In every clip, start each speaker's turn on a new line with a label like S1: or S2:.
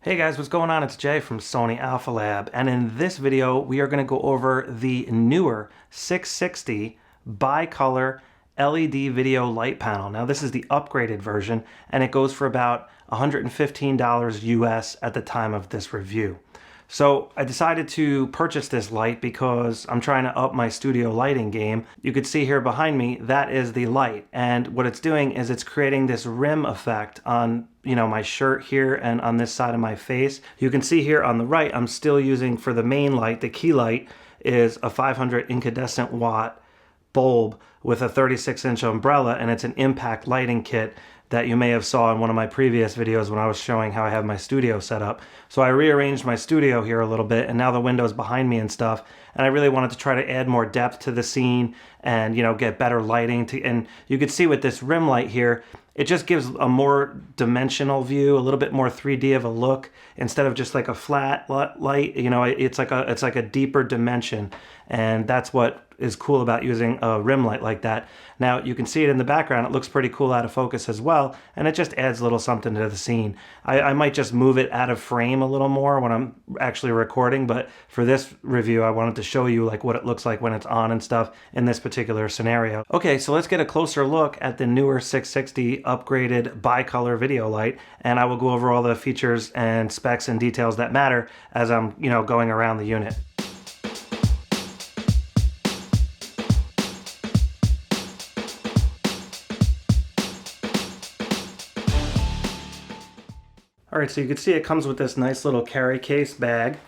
S1: Hey guys, what's going on? It's Jay from Sony Alpha Lab, and in this video we are going to go over the Neewer 660 bicolor LED video light panel. Now this is the upgraded version and it goes for about $115 US at the time of this review. So I decided to purchase this light because I'm trying to up my studio lighting game. You could see here behind me, that is the light. And what it's doing is it's creating this rim effect on, my shirt here and on this side of my face. You can see here on the right, I'm still using for the main light, the key light is a 500 incandescent watt bulb with a 36-inch umbrella, and it's an impact lighting kit that you may have saw in one of my previous videos when I was showing how I have my studio set up. So I rearranged my studio here a little bit, and now the window's behind me and stuff, and I really wanted to try to add more depth to the scene and get better lighting and you could see with this rim light here, it just gives a more dimensional view, a little bit more 3D of a look instead of just like a flat light. It's like a deeper dimension, and that's what is cool about using a rim light like that. Now you can see it in the background, it looks pretty cool out of focus as well, and it just adds a little something to the scene. I might just move it out of frame a little more when I'm actually recording, but for this review I wanted to show you like what it looks like when it's on and stuff in this particular scenario. Okay, so let's get a closer look at the Neewer 660 upgraded bicolor video light, and I will go over all the features and specs and details that matter as I'm going around the unit. Alright, so you can see it comes with this nice little carry case bag,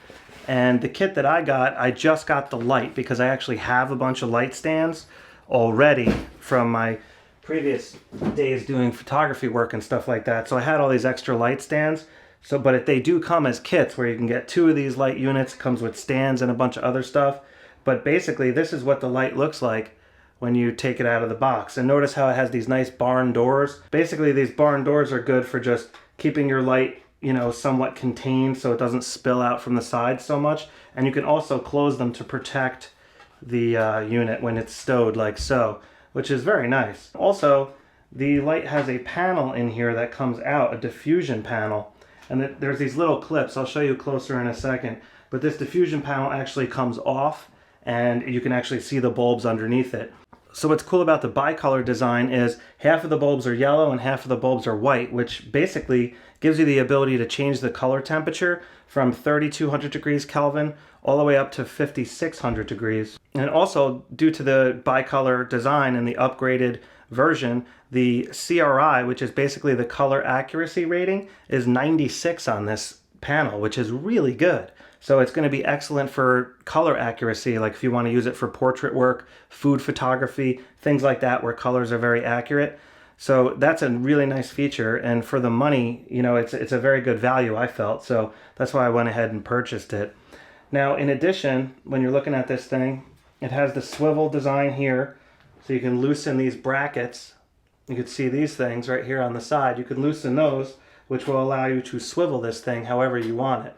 S1: and the kit that I just got the light because I actually have a bunch of light stands already from my previous days doing photography work and stuff like that. So I had all these extra light stands, but they do come as kits where you can get 2 of these light units. It comes with stands and a bunch of other stuff, but basically this is what the light looks like when you take it out of the box. And notice how it has these nice barn doors. Basically these barn doors are good for just keeping your light somewhat contained so it doesn't spill out from the sides so much, and you can also close them to protect the unit when it's stowed like so, which is very nice. Also, the light has a panel in here that comes out, a diffusion panel, and there's these little clips. I'll show you closer in a second, but this diffusion panel actually comes off and you can actually see the bulbs underneath it. So what's cool about the bicolor design is half of the bulbs are yellow and half of the bulbs are white, which basically gives you the ability to change the color temperature from 3200 degrees Kelvin all the way up to 5600 degrees. And also, due to the bicolor design and the upgraded version, the CRI, which is basically the color accuracy rating, is 96 on this panel, which is really good. So it's going to be excellent for color accuracy, like if you want to use it for portrait work, food photography, things like that where colors are very accurate. So that's a really nice feature, and for the money, it's a very good value, I felt. So that's why I went ahead and purchased it. Now, in addition, when you're looking at this thing, it has the swivel design here, so you can loosen these brackets. You can see these things right here on the side. You can loosen those, which will allow you to swivel this thing however you want it.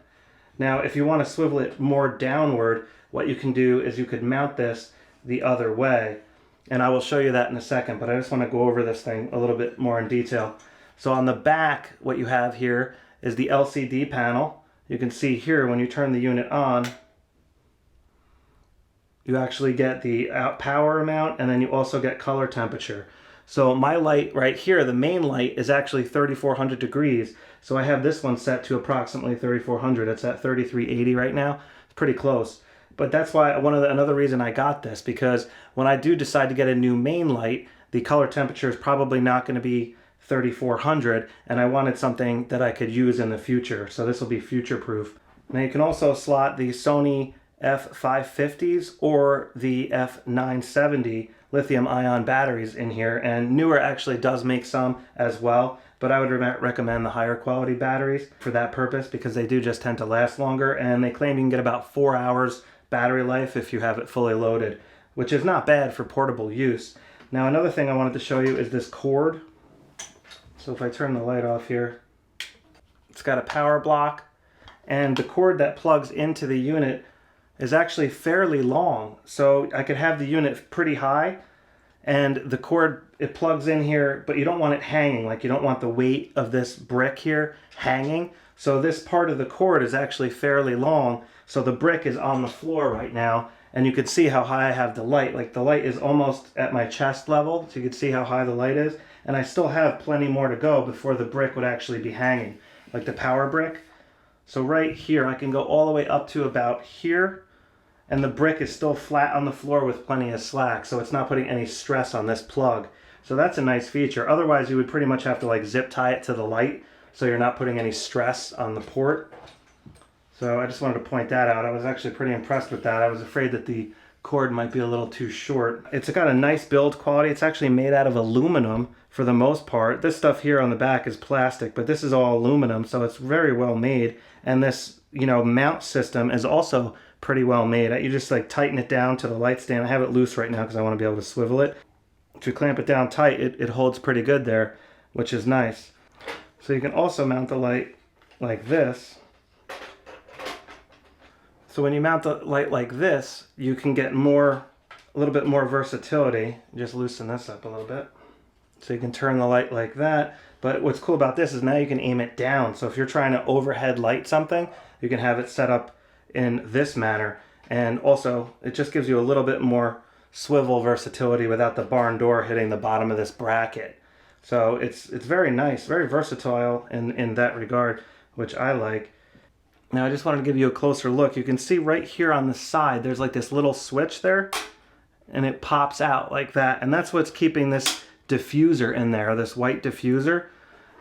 S1: Now, if you want to swivel it more downward, what you can do is you could mount this the other way. And I will show you that in a second, but I just want to go over this thing a little bit more in detail. So on the back, what you have here is the LCD panel. You can see here when you turn the unit on, you actually get the power amount, and then you also get color temperature. So my light right here, the main light, is actually 3400 degrees. So I have this one set to approximately 3400. It's at 3380 right now. It's pretty close. But that's why another reason I got this, because when I do decide to get a new main light, the color temperature is probably not going to be 3400, and I wanted something that I could use in the future. So this will be future proof. Now you can also slot the Sony F550s or the F970 lithium ion batteries in here, and Neewer actually does make some as well, but I would recommend the higher quality batteries for that purpose because they do just tend to last longer, and they claim you can get about 4 hours battery life if you have it fully loaded, which is not bad for portable use. Now another thing I wanted to show you is this cord. So if I turn the light off here, it's got a power block, and the cord that plugs into the unit is actually fairly long, so I could have the unit pretty high and the cord, it plugs in here, but you don't want it hanging. Like, you don't want the weight of this brick here hanging. So this part of the cord is actually fairly long. So the brick is on the floor right now, and you can see how high I have the light. Like, the light is almost at my chest level, so you can see how high the light is. And I still have plenty more to go before the brick would actually be hanging, like the power brick. So right here, I can go all the way up to about here, and the brick is still flat on the floor with plenty of slack, so it's not putting any stress on this plug. So that's a nice feature. Otherwise, you would pretty much have to like zip tie it to the light, so you're not putting any stress on the port. So I just wanted to point that out. I was actually pretty impressed with that. I was afraid that the cord might be a little too short. It's got a nice build quality. It's actually made out of aluminum for the most part. This stuff here on the back is plastic, but this is all aluminum, so it's very well made. And this, mount system is also pretty well made. You just like tighten it down to the light stand. I have it loose right now because I want to be able to swivel it. If you clamp it down tight, it holds pretty good there, which is nice. So you can also mount the light like this. So when you mount the light like this, you can get a little bit more versatility. Just loosen this up a little bit. So you can turn the light like that. But what's cool about this is now you can aim it down. So if you're trying to overhead light something, you can have it set up in this manner. And also, it just gives you a little bit more swivel versatility without the barn door hitting the bottom of this bracket. So it's very nice, very versatile in that regard, which I like. Now I just wanted to give you a closer look. You can see right here on the side, there's like this little switch there, and it pops out like that. And that's what's keeping this diffuser in there, this white diffuser.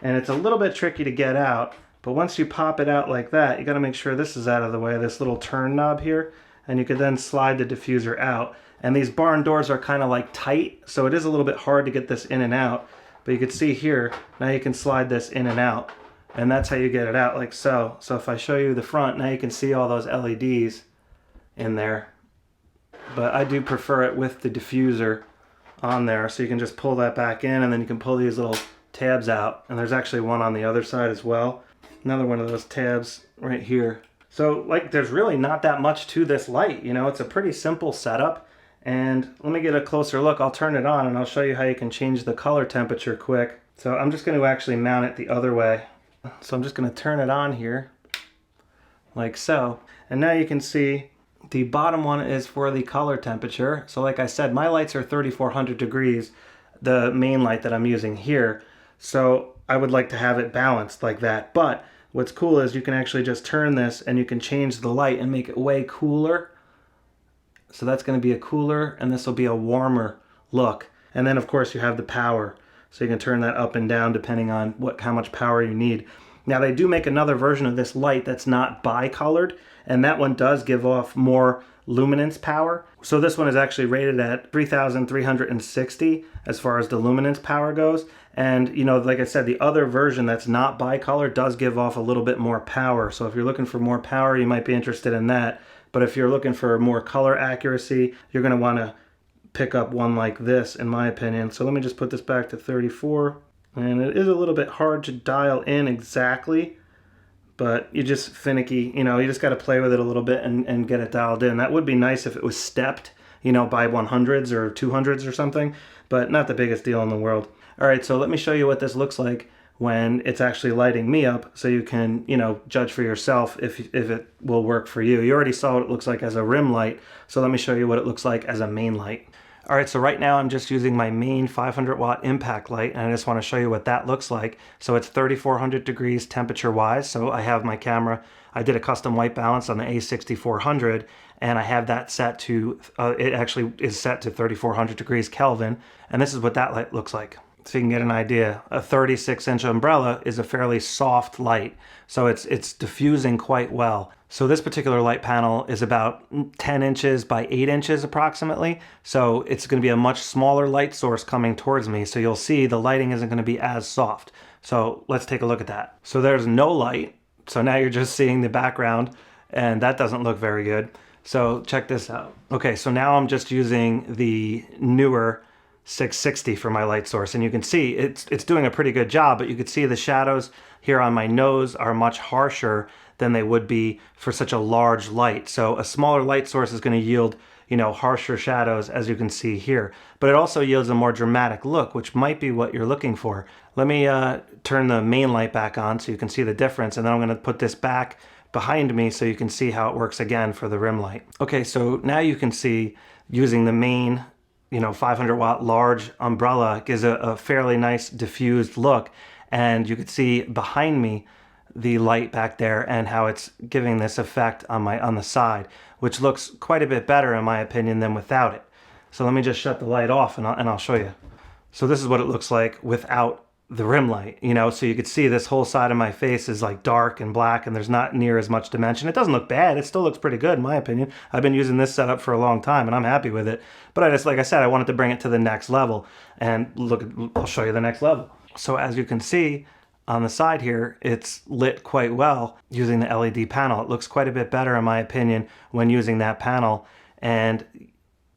S1: And it's a little bit tricky to get out, but once you pop it out like that, you got to make sure this is out of the way, this little turn knob here, and you can then slide the diffuser out. And these barn doors are kind of like tight, so it is a little bit hard to get this in and out. But you can see here, now you can slide this in and out. And that's how you get it out, like so. So if I show you the front, now you can see all those LEDs in there. But I do prefer it with the diffuser on there, so you can just pull that back in, and then you can pull these little tabs out. And there's actually one on the other side as well. Another one of those tabs right here. So like, there's really not that much to this light, it's a pretty simple setup. And let me get a closer look. I'll turn it on and I'll show you how you can change the color temperature quick. So I'm just going to actually mount it the other way. So I'm just going to turn it on here like so. And now you can see the bottom one is for the color temperature. So like I said, my lights are 3400 degrees, the main light that I'm using here. So I would like to have it balanced like that. But what's cool is you can actually just turn this and you can change the light and make it way cooler. So that's going to be a cooler, and this will be a warmer look. And then of course you have the power. So you can turn that up and down depending on how much power you need. Now they do make another version of this light that's not bicolored, and that one does give off more luminance power. So this one is actually rated at 3360 as far as the luminance power goes. And like I said, the other version that's not bicolor does give off a little bit more power. So if you're looking for more power, you might be interested in that. But if you're looking for more color accuracy, you're going to want to pick up one like this, in my opinion. So let me just put this back to 34. And it is a little bit hard to dial in exactly, but you just finicky, you just got to play with it a little bit and get it dialed in. That would be nice if it was stepped, by 100s or 200s or something, but not the biggest deal in the world. All right, so let me show you what this looks like when it's actually lighting me up, so you can, judge for yourself if it will work for you. You already saw what it looks like as a rim light, so let me show you what it looks like as a main light. All right, so right now I'm just using my main 500 watt impact light, and I just want to show you what that looks like. So it's 3400 degrees temperature wise. So I have my camera, I did a custom white balance on the A6400, and I have that set to, it actually is set to 3400 degrees Kelvin, and this is what that light looks like. So you can get an idea. A 36-inch umbrella is a fairly soft light, so it's diffusing quite well. So this particular light panel is about 10 inches by 8 inches approximately. So it's going to be a much smaller light source coming towards me. So you'll see the lighting isn't going to be as soft. So let's take a look at that. So there's no light. So now you're just seeing the background, and that doesn't look very good. So check this out. Okay, so now I'm just using the Neewer 660 for my light source, and you can see it's doing a pretty good job, but you can see the shadows here on my nose are much harsher than they would be for such a large light. So a smaller light source is going to yield, harsher shadows, as you can see here. But it also yields a more dramatic look, which might be what you're looking for. Let me turn the main light back on so you can see the difference, and then I'm going to put this back behind me so you can see how it works again for the rim light. Okay, so now you can see using the main 500 watt large umbrella gives a fairly nice diffused look, and you can see behind me the light back there and how it's giving this effect on the side, which looks quite a bit better in my opinion than without it. So let me just shut the light off and I'll show you. So this is what it looks like without the rim light, so you could see this whole side of my face is like dark and black, and there's not near as much dimension. It doesn't look bad. It still looks pretty good in my opinion. I've been using this setup for a long time and I'm happy with it. But I just, like I said, I wanted to bring it to the next level, and look, I'll show you the next level. So as you can see on the side here, it's lit quite well using the LED panel. It looks quite a bit better in my opinion when using that panel, and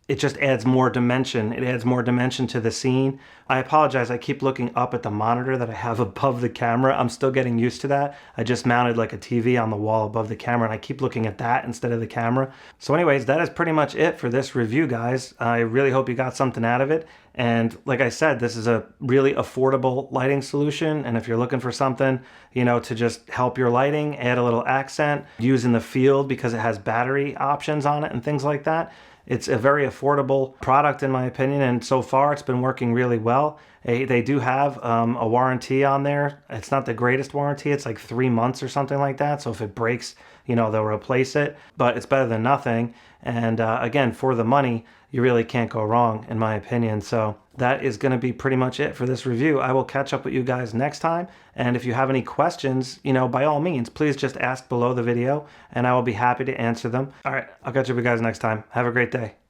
S1: it just adds more dimension. It adds more dimension to the scene. I apologize, I keep looking up at the monitor that I have above the camera. I'm still getting used to that. I just mounted like a TV on the wall above the camera, and I keep looking at that instead of the camera. So anyways, that is pretty much it for this review, guys. I really hope you got something out of it. And like I said, this is a really affordable lighting solution. And if you're looking for something, to just help your lighting, add a little accent, use in the field because it has battery options on it and things like that, it's a very affordable product in my opinion, and so far it's been working really well. They do have a warranty on there. It's not the greatest warranty. It's like 3 months or something like that. So if it breaks, they'll replace it, but it's better than nothing. And again, for the money, you really can't go wrong in my opinion. So that is going to be pretty much it for this review. I will catch up with you guys next time. And if you have any questions, by all means, please just ask below the video and I will be happy to answer them. All right, I'll catch up with you guys next time. Have a great day.